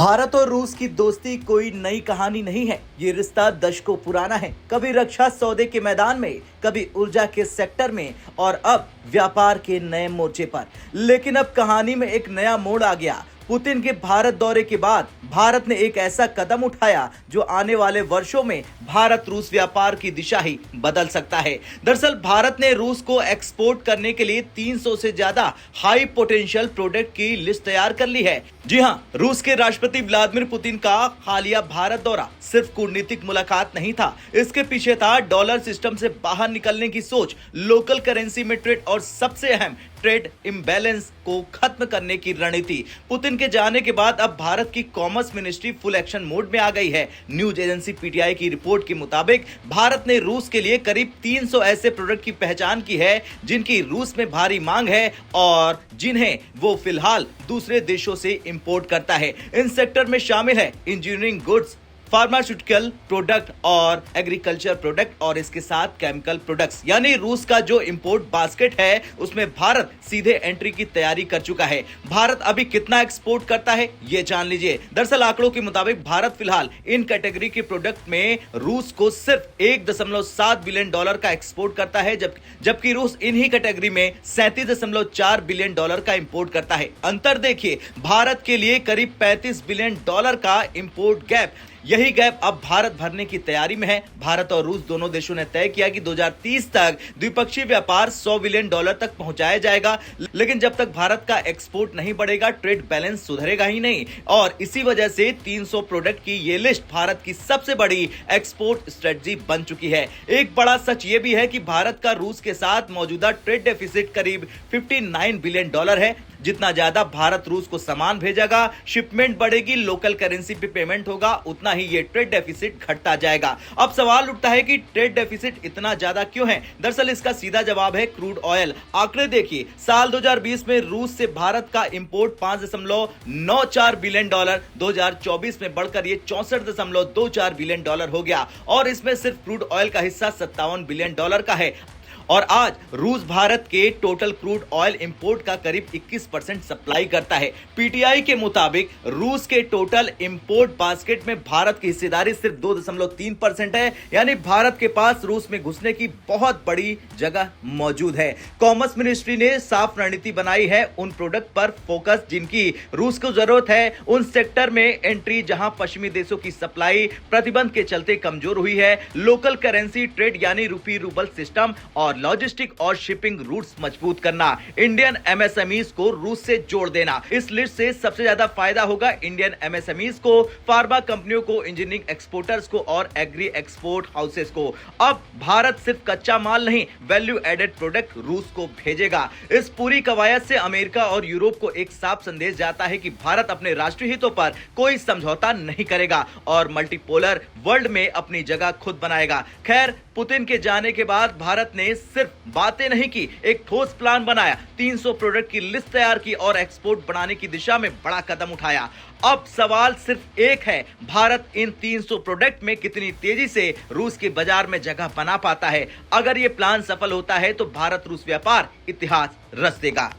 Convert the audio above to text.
भारत और रूस की दोस्ती कोई नई कहानी नहीं है। ये रिश्ता दशकों पुराना है। कभी रक्षा सौदे के मैदान में, कभी ऊर्जा के सेक्टर में और अब व्यापार के नए मोर्चे पर। लेकिन अब कहानी में एक नया मोड़ आ गया। पुतिन के भारत दौरे के बाद भारत ने एक ऐसा कदम उठाया जो आने वाले वर्षों में भारत रूस व्यापार की दिशा ही बदल सकता है। दरअसल भारत ने रूस को एक्सपोर्ट करने के लिए 300 से ज्यादा हाई पोटेंशियल प्रोडक्ट की लिस्ट तैयार कर ली है। जी हां, रूस के राष्ट्रपति व्लादिमीर पुतिन का हालिया भारत दौरा सिर्फ कूटनीतिक मुलाकात नहीं था। इसके पीछे था डॉलर सिस्टम से बाहर निकलने की सोच, लोकल करेंसी में ट्रेड और सबसे अहम ट्रेड इम्बैलेंस को खत्म करने की रणनीति। पुतिन के जाने के बाद अब भारत की commerce ministry full action mode में आ गई है। न्यूज एजेंसी पीटीआई की रिपोर्ट के मुताबिक भारत ने रूस के लिए करीब 300 ऐसे प्रोडक्ट की पहचान की है जिनकी रूस में भारी मांग है और जिन्हें वो फिलहाल दूसरे देशों से इंपोर्ट करता है। इन सेक्टर में शामिल है इंजीनियरिंग गुड्स, फार्मास्यूटिकल प्रोडक्ट और एग्रीकल्चर प्रोडक्ट और इसके साथ केमिकल प्रोडक्ट्स। यानी रूस का जो इंपोर्ट बास्केट है उसमें भारत सीधे एंट्री की तैयारी कर चुका है। भारत अभी कितना एक्सपोर्ट करता है ये जान लीजिए। दरअसल आंकड़ों के मुताबिक भारत फिलहाल इन कैटेगरी के प्रोडक्ट में रूस को सिर्फ 1.7 बिलियन डॉलर का एक्सपोर्ट करता है, जबकि रूस इन्हीं कैटेगरी में 37.4 बिलियन डॉलर का इंपोर्ट करता है। अंतर देखिए, भारत के लिए करीब 35 बिलियन डॉलर का इंपोर्ट गैप। यही गैप अब भारत भरने की तैयारी में है। भारत और रूस दोनों देशों ने तय किया कि 2030 तक द्विपक्षीय व्यापार 100 बिलियन डॉलर तक पहुंचाया जाएगा। लेकिन जब तक भारत का एक्सपोर्ट नहीं बढ़ेगा, ट्रेड बैलेंस सुधरेगा ही नहीं। और इसी वजह से 300 प्रोडक्ट की ये लिस्ट भारत की सबसे बड़ी एक्सपोर्ट स्ट्रेटजी बन चुकी है। एक बड़ा सच ये भी है कि भारत का रूस के साथ मौजूदा ट्रेड डेफिसिट करीब 59 बिलियन डॉलर है। जितना ज्यादा भारत रूस को सामान भेजेगा, शिपमेंट बढ़ेगी, लोकल करेंसी पे पेमेंट होगा, उतना ही ये ट्रेड डेफिसिट घटता जाएगा। अब सवाल उठता है कि ट्रेड डेफिसिट इतना ज्यादा क्यों है? दरअसल इसका सीधा जवाब है क्रूड ऑयल। आंकड़े देखिए, साल 2020 में रूस से भारत का इंपोर्ट 5.94 बिलियन डॉलर, 2024 में बढ़कर ये 64.24 बिलियन डॉलर हो गया और इसमें सिर्फ क्रूड ऑयल का हिस्सा 57 बिलियन डॉलर का है। और आज रूस भारत के टोटल क्रूड ऑयल इंपोर्ट का करीब 21% सप्लाई करता है। पीटीआई के मुताबिक रूस के टोटल इंपोर्ट बास्केट में भारत की हिस्सेदारी सिर्फ 2.3% है। यानी भारत के पास रूस में घुसने की बहुत बड़ी जगह मौजूद है। कॉमर्स मिनिस्ट्री ने साफ रणनीति बनाई है उन प्रोडक्ट पर फोकस जिनकी रूस को जरूरत है, उन सेक्टर में एंट्री जहां पश्चिमी देशों की सप्लाई प्रतिबंध के चलते कमजोर हुई है, लोकल करेंसी ट्रेड यानी रूपी रूबल सिस्टम और लॉजिस्टिक और शिपिंग रूट्स मजबूत करना, इंडियन एमएसएमईज को रूस से जोड़ देना। इस लिस्ट से सबसे ज्यादा फायदा होगा इंडियन एमएसएमईज को, फार्मा कंपनियों को, इंजीनियरिंग एक्सपोर्टर्स को और एग्री एक्सपोर्ट हाउसेस को। अब भारत सिर्फ कच्चा माल नहीं, वैल्यू एडेड प्रोडक्ट रूस को भेजेगा। इस पूरी कवायद से अमेरिका और यूरोप को एक साफ संदेश जाता है कि भारत अपने राष्ट्रीय हितों पर कोई समझौता नहीं करेगा और मल्टीपोलर वर्ल्ड में अपनी जगह खुद बनाएगा। खैर, पुतिन के जाने के बाद भारत ने सिर्फ बातें नहीं की, एक ठोस प्लान बनाया, 300 प्रोडक्ट की लिस्ट तैयार की और एक्सपोर्ट बढ़ाने की दिशा में बड़ा कदम उठाया। अब सवाल सिर्फ एक है, भारत इन 300 प्रोडक्ट में कितनी तेजी से रूस के बाजार में जगह बना पाता है। अगर यह प्लान सफल होता है तो भारत रूस व्यापार इतिहास रच देगा।